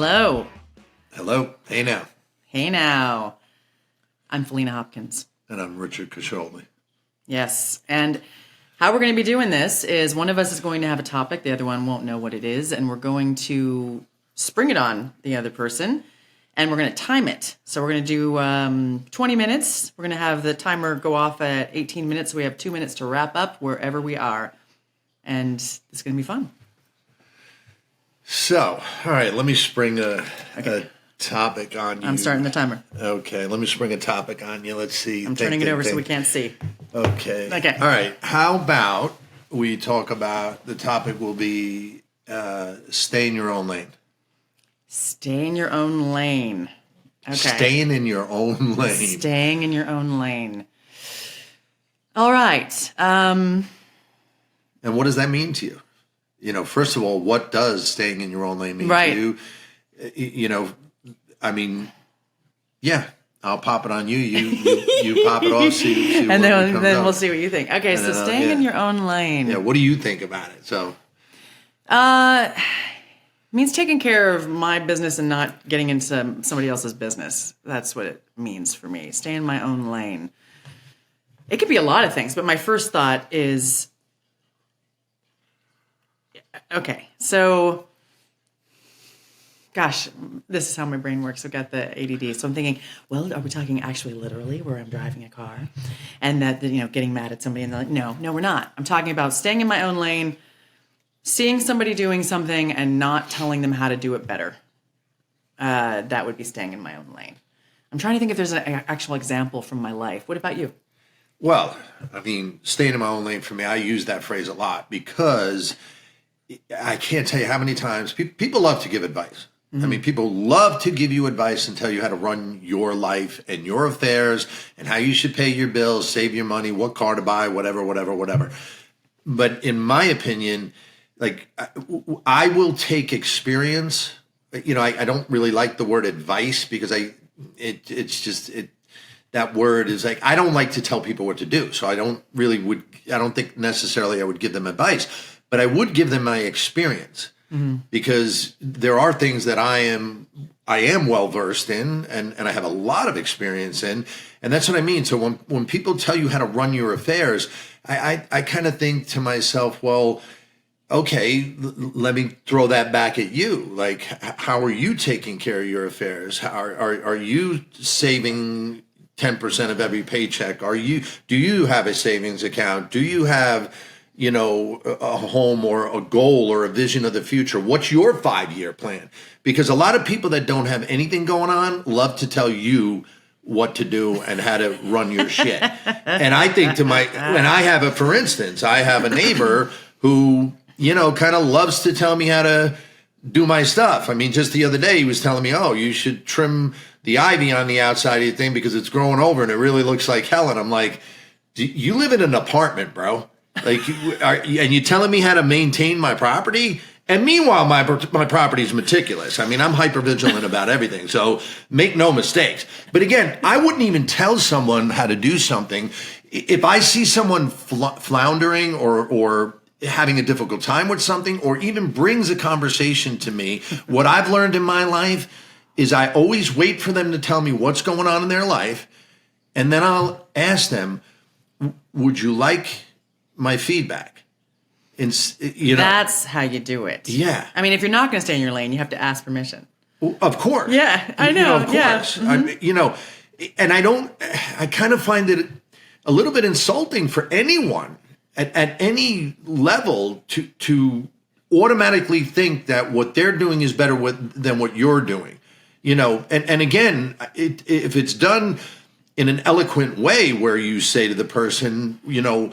Hello. Hello. Hey now. Hey now. I'm Faleena Hopkins. And I'm Richard Cascioli. Yes. And how we're going to be doing this is one of us is going to have a topic. The other one won't know what it is. And we're going to spring it on the other person. And we're going to time it. So we're going to do 20 minutes. We're going to have the timer go off at 18 minutes. So we have 2 minutes to wrap up wherever we are. And it's going to be fun. So, all right, let me spring a topic on you. I'm starting the timer. Okay, let me spring a topic on you. Let's see. I'm turning it over so we can't see. Okay. Okay. All right. How about we talk about, the topic will be stay in your own lane. Stay in your own lane. Okay. Staying in your own lane. Staying in your own lane. All right. And what does that mean to you? You know, first of all, what does staying in your own lane mean to you? You know, I mean, yeah, I'll pop it on you. You pop it off. See and then we'll see what you think. Okay, so staying in your own lane. Yeah, what do you think about it? So, means taking care of my business and not getting into somebody else's business. That's what it means for me. Stay in my own lane. It could be a lot of things, but my first thought is, okay, so, gosh, this is how my brain works. I've got the ADD. So I'm thinking, well, are we talking actually literally where I'm driving a car and that, you know, getting mad at somebody and they're like, no, we're not. I'm talking about staying in my own lane, seeing somebody doing something and not telling them how to do it better. That would be staying in my own lane. I'm trying to think if there's an actual example from my life. What about you? Well, I mean, staying in my own lane for me, I use that phrase a lot because I can't tell you how many times people love to give advice. Mm-hmm. I mean, people love to give you advice and tell you how to run your life and your affairs and how you should pay your bills, save your money, what car to buy, whatever. But in my opinion, like, I will take experience. You know, I don't really like the word advice because that word is like, I don't like to tell people what to do. So I don't think necessarily I would give them advice, but I would give them my experience. Mm-hmm. Because there are things that I am well versed in and I have a lot of experience in. And that's what I mean. So when people tell you how to run your affairs, I kind of think to myself, well, okay, let me throw that back at you. Like, how are you taking care of your affairs? Are you saving 10% of every paycheck? Do you have a savings account? Do you have, you know, a home or a goal or a vision of the future? What's your 5-year plan? Because a lot of people that don't have anything going on love to tell you what to do and how to run your shit. And I think for instance, I have a neighbor who, you know, kind of loves to tell me how to do my stuff. I mean, just the other day he was telling me, oh, you should trim the ivy on the outside of your thing because it's growing over and it really looks like hell. And I'm like, you live in an apartment, bro. Like, and you're telling me how to maintain my property? And meanwhile, my property is meticulous. I mean, I'm hypervigilant about everything. So make no mistakes. But again, I wouldn't even tell someone how to do something. If I see someone floundering or having a difficult time with something, or even brings a conversation to me, what I've learned in my life is I always wait for them to tell me what's going on in their life. And then I'll ask them, would you like my feedback? And, you know, that's how you do it. Yeah. I mean, if you're not going to stay in your lane, you have to ask permission. Well, of course. Yeah, I know. You know, of course. Yeah. Mm-hmm. I kind of find it a little bit insulting for anyone at any level to automatically think that what they're doing is better than what you're doing. You know, and again, if it's done in an eloquent way where you say to the person, you know,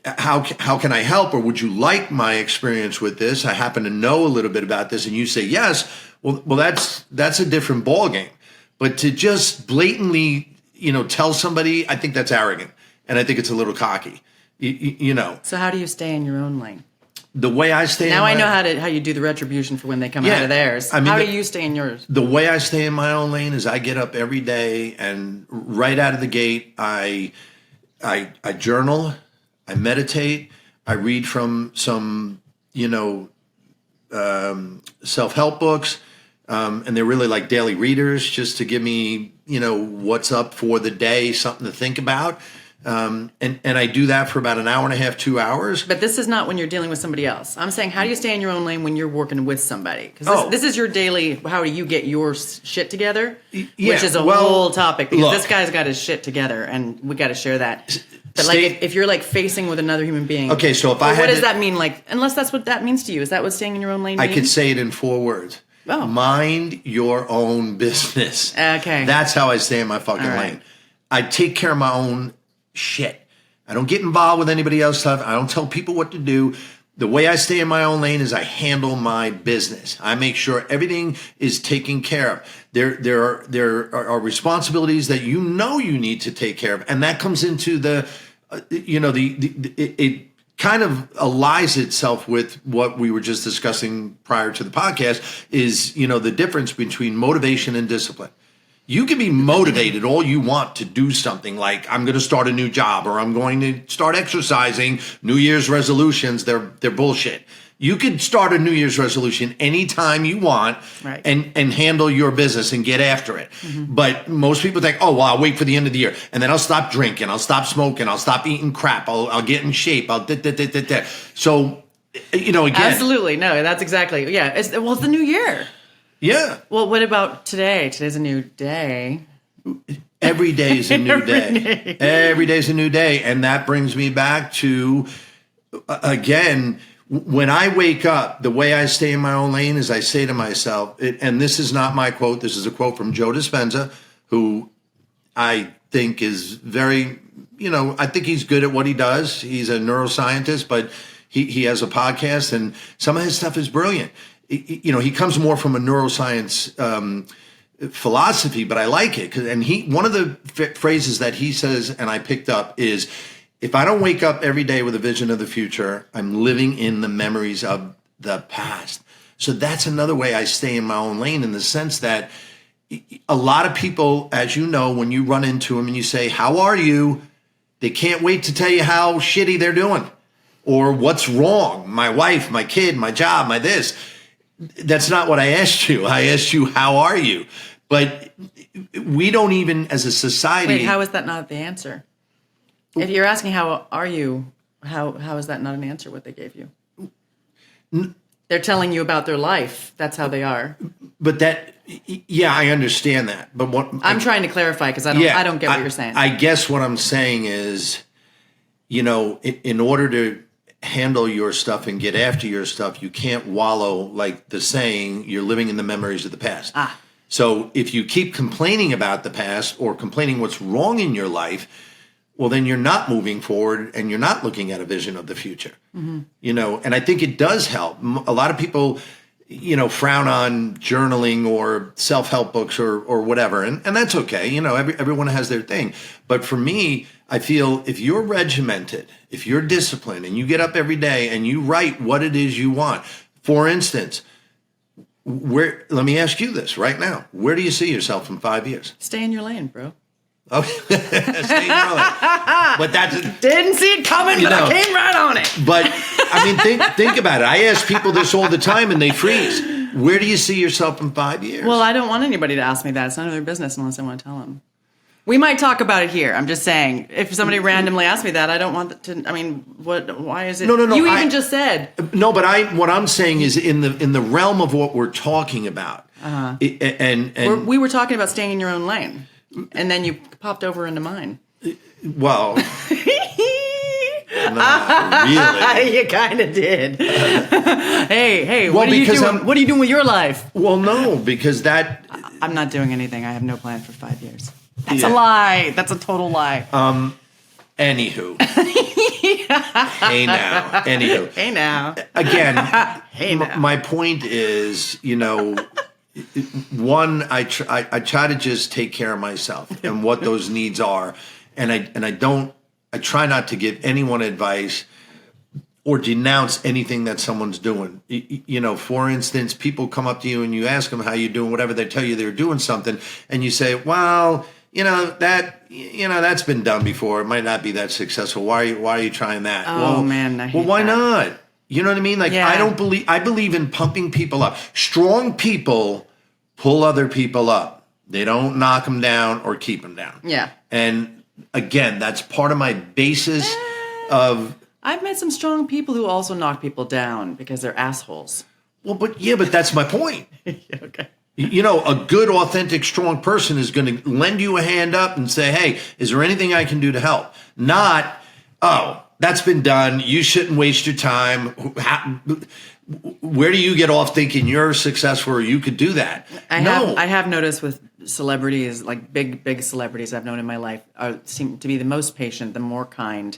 how can I help? Or would you like my experience with this? I happen to know a little bit about this. And you say yes. Well, that's a different ballgame. But to just blatantly, you know, tell somebody, I think that's arrogant. And I think it's a little cocky, you know. So how do you stay in your own lane? The way I stay now I know how you do the retribution for when they come out of theirs. I mean, how do you stay in yours? The way I stay in my own lane is I get up every day and right out of the gate, I journal, I meditate, I read from some, you know, self-help books. and they're really like daily readers, just to give me, what's up for the day, something to think about. And I do that for about an hour and a half, 2 hours. But this is not when you're dealing with somebody else. I'm saying, how do you stay in your own lane when you're working with somebody? Because this is your daily, how do you get your shit together? Which is a whole topic, because this guy's got his shit together, and we got to share that. But if you're like facing with another human being. Okay, so if I had what does that mean? Like, unless that's what that means to you. Is that what staying in your own lane means? I could say it in 4 words. Oh. Mind your own business. Okay. That's how I stay in my fucking lane. I take care of my own shit. I don't get involved with anybody else's stuff. I don't tell people what to do. The way I stay in my own lane is I handle my business. I make sure everything is taken care of. There are responsibilities that you need to take care of, and that comes into it kind of allies itself with what we were just discussing prior to the podcast. Is the difference between motivation and discipline. You can be motivated all you want to do something, like I'm going to start a new job, or I'm going to start exercising. New Year's resolutions, they're bullshit. You can start a New Year's resolution anytime you want, right, and handle your business and get after it. Mm-hmm. But most people think, oh, well, I'll wait for the end of the year, and then I'll stop drinking, I'll stop smoking, I'll stop eating crap, I'll get in shape, So, again. Absolutely. No, that's exactly. Yeah. It's the new year. Yeah. Well, what about today? Today's a new day. Every day is a new day. Every day is a new day. And that brings me back to, again, when I wake up, the way I stay in my own lane is I say to myself, and this is not my quote, this is a quote from Joe Dispenza, who I think is very, I think he's good at what he does. He's a neuroscientist, but he has a podcast, and some of his stuff is brilliant. He comes more from a neuroscience philosophy, but I like it. And one of the phrases that he says, and I picked up, is, if I don't wake up every day with a vision of the future, I'm living in the memories of the past. So that's another way I stay in my own lane, in the sense that a lot of people, as you know, when you run into them and you say, how are you? They can't wait to tell you how shitty they're doing, or what's wrong. My wife, my kid, my job, my this. That's not what I asked you. I asked you, how are you? But we don't even, as a society. Wait, how is that not the answer? If you're asking how are you, how is that not an answer, what they gave you? They're telling you about their life. That's how they are. But I understand that. But what I'm trying to clarify, because I don't get what you're saying. I guess what I'm saying is, in order to handle your stuff and get after your stuff, you can't wallow, like the saying, you're living in the memories of the past. So if you keep complaining about the past, or complaining what's wrong in your life, well, then you're not moving forward, and you're not looking at a vision of the future. Mm-hmm. And I think it does help. A lot of people, frown on journaling or self-help books or whatever, and that's okay. Everyone has their thing. But for me, I feel if you're regimented, if you're disciplined, and you get up every day and you write what it is you want. For instance, let me ask you this right now. Where do you see yourself in 5 years? Stay in your lane, bro. Okay. Stay in your lane. But didn't see it coming, but I came right on it. But I mean, think about it. I ask people this all the time, and they freeze. Where do you see yourself in 5 years? Well, I don't want anybody to ask me that. It's none of their business unless I want to tell them. We might talk about it here. I'm just saying, if somebody randomly asks me that, I don't want to. I mean, what? Why is it? No. You even just said. No, but what I'm saying is in the realm of what we're talking about. We were talking about staying in your own lane, and then you popped over into mine. Well, not really. You kind of did. Hey, what are you doing? What are you doing with your life? Well, no, because I'm not doing anything. I have no plan for 5 years. That's a lie. That's a total lie. Anywho. Hey now. Anywho. Hey now. Again, hey now. My point is, one, I try to just take care of myself and what those needs are, and I try not to give anyone advice or denounce anything that someone's doing. For instance, people come up to you and you ask them how you're doing, whatever, they tell you they're doing something, and you say, well, that's been done before. It might not be that successful. Why are you trying that? Oh, man, I hate why that. not? You know what I mean? Like, yeah. I believe in pumping people up. Strong people pull other people up. They don't knock them down or keep them down. Yeah. And again, that's part of my basis of. I've met some strong people who also knock people down because they're assholes. Well, but that's my point. Okay. You know, a good, authentic, strong person is going to lend you a hand up and say, hey, is there anything I can do to help? Not, oh, that's been done. You shouldn't waste your time. Where do you get off thinking you're successful or you could do that? I have noticed with celebrities, like big celebrities I've known in my life, seem to be the most patient, the more kind.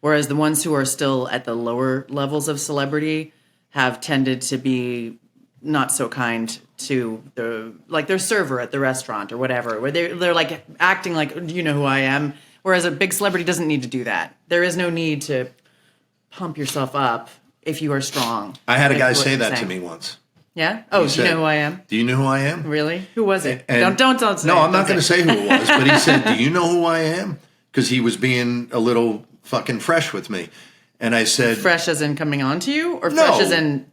Whereas the ones who are still at the lower levels of celebrity have tended to be not so kind to their server at the restaurant or whatever, where they're like acting like, do you know who I am? Whereas a big celebrity doesn't need to do that. There is no need to pump yourself up if you are strong. I had a guy say that to me once. Yeah? Oh, do you know who I am? Do you know who I am? Really? Who was it? And don't say. No, I'm not going to say who it was, but he said, do you know who I am? Because he was being a little fucking fresh with me. And I said, fresh as in coming on to you, or no, fresh as in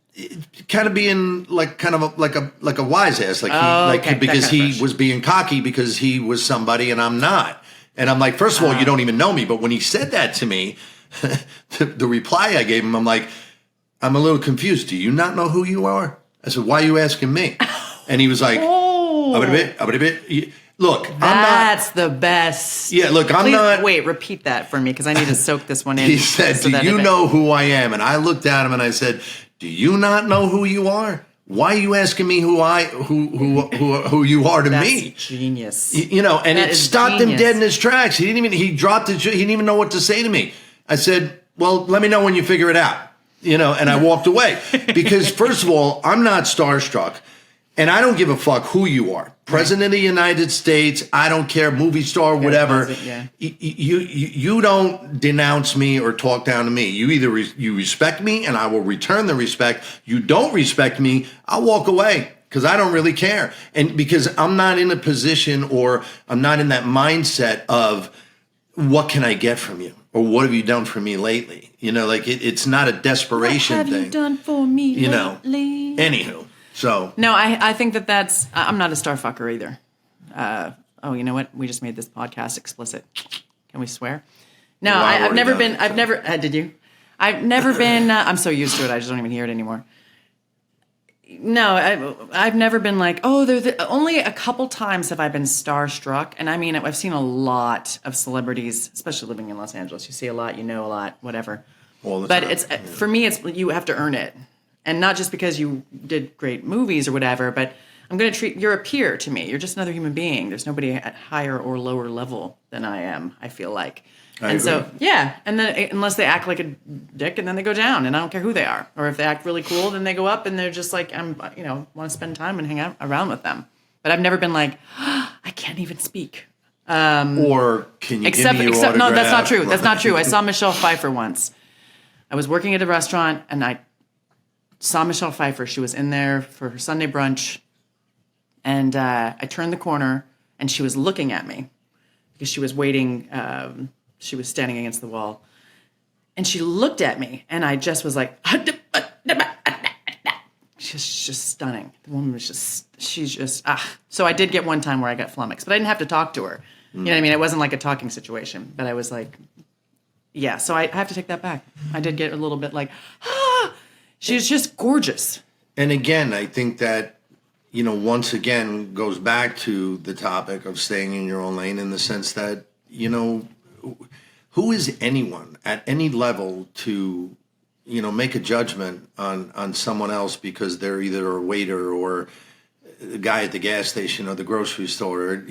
kind of being like kind of like a wise ass, because he was being cocky because he was somebody and I'm not. And I'm like, first of all, you don't even know me. But when he said that to me, the reply I gave him, I'm like, I'm a little confused. Do you not know who you are? I said, why are you asking me? And he was like, a bit. Look, that's the best. Yeah, look, I'm Please, not. Wait, repeat that for me because I need to soak this one in. He said, do you know who I am? And I looked at him and I said, do you not know who you are? Why are you asking me who you are to me? Genius. You know, and it stopped him dead in his tracks. He didn't even know what to say to me. I said, well, let me know when you figure it out. You know, and I walked away because first of all, I'm not starstruck. And I don't give a fuck who you are. President of the United States, I don't care, movie star, whatever. You don't denounce me or talk down to me. You either you respect me and I will return the respect. You don't respect me, I'll walk away because I don't really care. And because I'm not in a position or I'm not in that mindset of what can I get from you? Or what have you done for me lately? You know, like it's not a desperation thing. What have you done for me lately? Know, anywho. So no, I think that's I'm not a star fucker either. You know what? We just made this podcast explicit. Can we swear? No, I've never been. I've never. Did you? I've never been. I'm so used to it. I just don't even hear it anymore. No, I've never been like, only a couple times have I been starstruck, and I mean, I've seen a lot of celebrities, especially living in Los Angeles. You see a lot, you know a lot, whatever. But it's for me, it's you have to earn it. And not just because you did great movies or whatever, but I'm going to treat, you're a peer to me. You're just another human being. There's nobody at higher or lower level than I am, I feel like. I agree. So, yeah. And then unless they act like a dick and then they go down and I don't care who they are. Or if they act really cool, then they go up and they're just like, want to spend time and hang out around with them. But I've never been like, I can't even speak. Or can you give me your autograph? No, that's not true. That's not true. I saw Michelle Pfeiffer once. I was working at a restaurant and I saw Michelle Pfeiffer. She was in there for her Sunday brunch. And I turned the corner and she was looking at me because she was waiting. She was standing against the wall. And she looked at me and I just was like, she's just stunning. The woman was she's just. So I did get one time where I got flummoxed, but I didn't have to talk to her. You know what I mean? It wasn't like a talking situation, but I was like, yeah. So I have to take that back. I did get a little bit like, she's just gorgeous. And again, I think that, once again, goes back to the topic of staying in your own lane in the sense that, who is anyone at any level to, make a judgment on someone else because they're either a waiter or a guy at the gas station or the grocery store.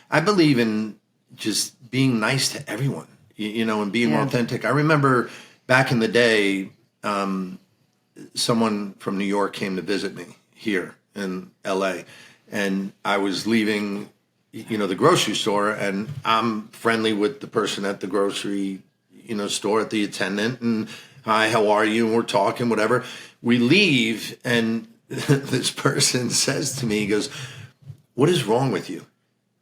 I believe in just being nice to everyone, and being authentic. I remember back in the day, someone from New York came to visit me here in LA and I was leaving, the grocery store and I'm friendly with the person at the grocery, store, at the attendant, and hi, how are you? And we're talking, whatever. We leave and this person says to me, he goes, what is wrong with you?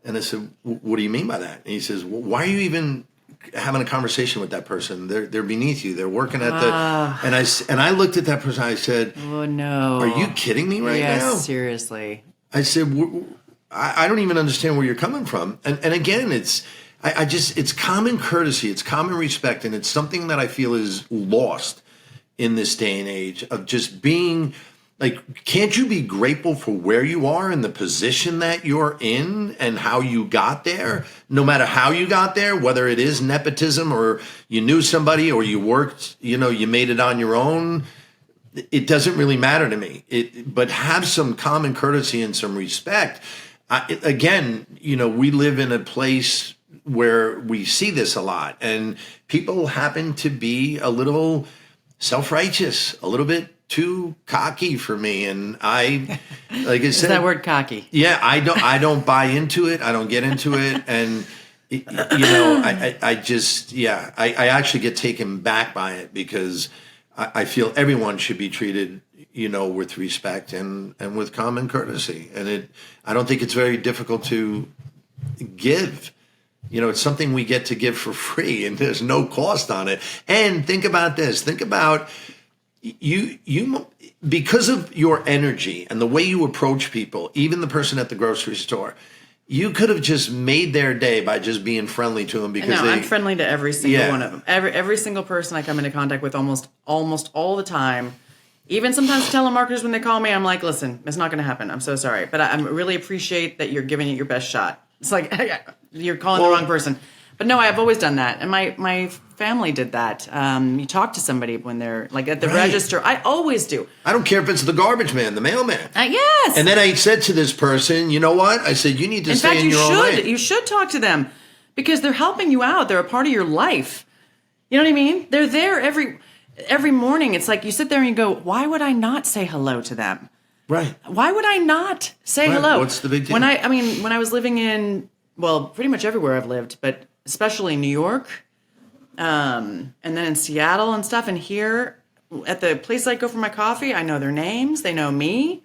And I said, what do you mean by that? And he says, well, why are you even having a conversation with that person? They're beneath you. They're working at the, and I looked at that person. I said, oh no, are you kidding me right now? Seriously. I said, I don't even understand where you're coming from. And again, it's common courtesy, it's common respect, and it's something that I feel is lost in this day and age of just being like, can't you be grateful for where you are and the position that you're in and how you got there? No matter how you got there, whether it is nepotism or you knew somebody or you worked, you made it on your own. It doesn't really matter to me. But have some common courtesy and some respect. Again, we live in a place where we see this a lot, and people happen to be a little self-righteous, a little bit too cocky for me. And I, like I said, is that word cocky? Yeah, I don't buy into it. I don't get into it. And, I actually get taken back by it because I feel everyone should be treated, with respect and with common courtesy. And I don't think it's very difficult to give. It's something we get to give for free, and there's no cost on it. And think about this. Think about you because of your energy and the way you approach people, even the person at the grocery store. You could have just made their day by just being friendly to them because I'm friendly to every single one of them. Every single person I come into contact with almost all the time. Even sometimes telemarketers, when they call me, I'm like, listen, it's not going to happen. I'm so sorry. But I really appreciate that you're giving it your best shot. It's like, you're calling the wrong person. But no, I've always done that. And my family did that. You talk to somebody when they're like at the register. I always do. I don't care if it's the garbage man, the mailman. Yes. And then I said to this person, you know what? I said, you need to stay in your own lane. You should talk to them because they're helping you out. They're a part of your life. You know what I mean? They're there every morning. It's like you sit there and you go, why would I not say hello to them? Right. Why would I not say hello? What's the big deal? When I was living in, pretty much everywhere I've lived, but especially New York, and then in Seattle and stuff, and here at the place I go for my coffee, I know their names. They know me.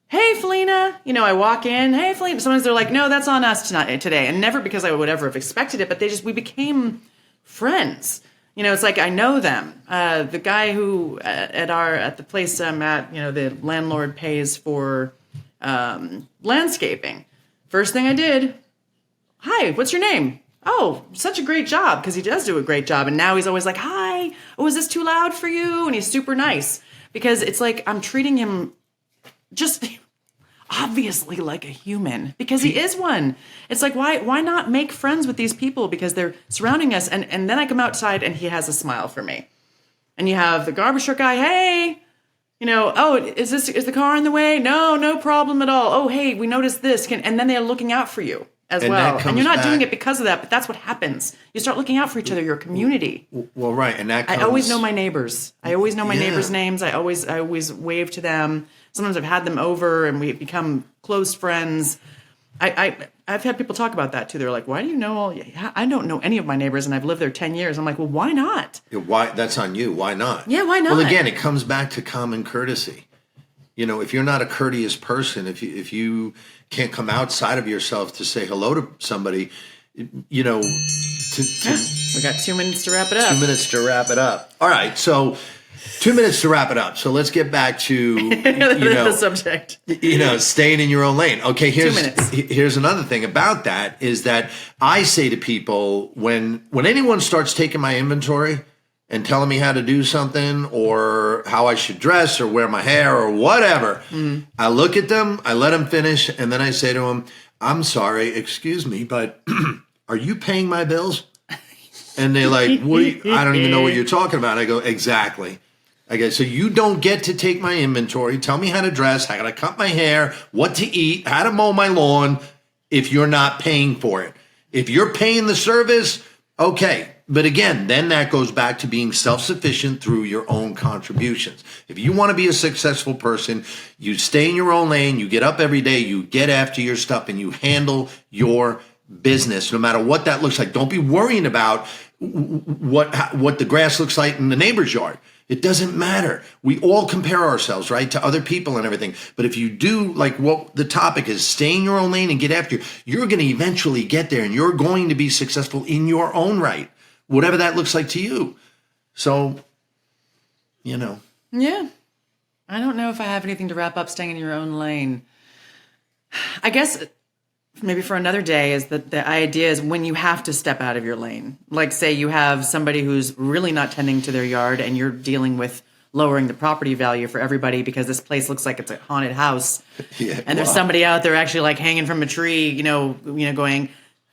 Hey, Faleena. I walk in. Hey, Faleena. Sometimes they're like, no, that's on us today. And never because I would ever have expected it, but we became friends. It's like I know them. The guy who at the place I'm at, the landlord pays for landscaping. First thing I did, hi, what's your name? Oh, such a great job, because he does do a great job. And now he's always like, hi, oh, is this too loud for you? And he's super nice because it's like I'm treating him just obviously like a human because he is one. It's like, why not make friends with these people because they're surrounding us? And then I come outside and he has a smile for me. And you have the garbage truck guy, hey, oh, is the car in the way? No problem at all. Oh, hey, we noticed this. And then they're looking out for you as well. And you're not doing it because of that, but that's what happens. You start looking out for each other, your community. Well, right. And that comes... I always know my neighbors. I always know my neighbors' names. I always wave to them. Sometimes I've had them over and we become close friends. I've had people talk about that too. They're like, why do you know all... I don't know any of my neighbors and I've lived there 10 years. I'm like, well, why not? Why? That's on you. Why not? Yeah, why not? Well, again, it comes back to common courtesy. If you're not a courteous person, if you can't come outside of yourself to say hello to somebody, we got 2 minutes to wrap it up. 2 minutes to wrap it up. All right, so 2 minutes to wrap it up. So let's get back to the subject. Staying in your own lane. Okay, 2 minutes. Here's another thing about that is that I say to people when anyone starts taking my inventory and telling me how to do something or how I should dress or wear my hair or whatever, I look at them, I let them finish, and then I say to them, I'm sorry, excuse me, but are you paying my bills? And they're like, I don't even know what you're talking about. I go, exactly. I go, so you don't get to take my inventory, tell me how to dress, how to cut my hair, what to eat, how to mow my lawn, if you're not paying for it. If you're paying the service, okay. But again, then that goes back to being self-sufficient through your own contributions. If you want to be a successful person, you stay in your own lane, you get up every day, you get after your stuff, and you handle your business, no matter what that looks like. Don't be worrying about what the grass looks like in the neighbor's yard. It doesn't matter. We all compare ourselves, right, to other people and everything. But if you do, like what the topic is, stay in your own lane and get after you, you're going to eventually get there, and you're going to be successful in your own right, whatever that looks like to you. So, Yeah. I don't know if I have anything to wrap up staying in your own lane. I guess maybe for another day is that the idea is when you have to step out of your lane. Like say you have somebody who's really not tending to their yard and you're dealing with lowering the property value for everybody because this place looks like it's a haunted house. Yeah, And there's somebody out there actually like hanging from a tree, going,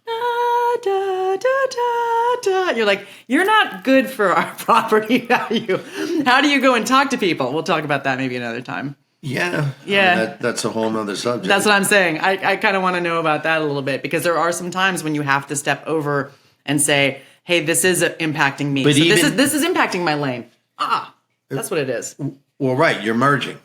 da, da, da, da, da. You're like, you're not good for our property value. How do you go and talk to people? We'll talk about that maybe another time. Yeah. Yeah. I mean, that's a whole nother subject. That's what I'm saying. I kind of want to know about that a little bit because there are some times when you have to step over and say, hey, this is impacting me. But So even- this is impacting my lane. That's what it is. Well, right. You're merging.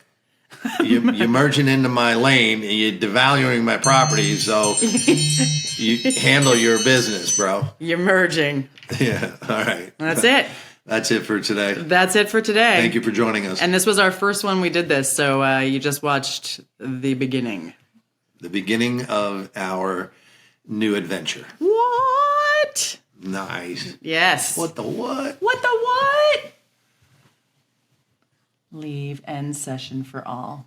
You're merging into my lane and you're devaluing my property. So you handle your business, bro. You're merging. Yeah. All right. That's it. That's it for today. That's it for today. Thank you for joining us. And this was our first one we did this. So you just watched the beginning. The beginning of our new adventure. What? Nice. Yes. What the what? What the what? Leave end session for all.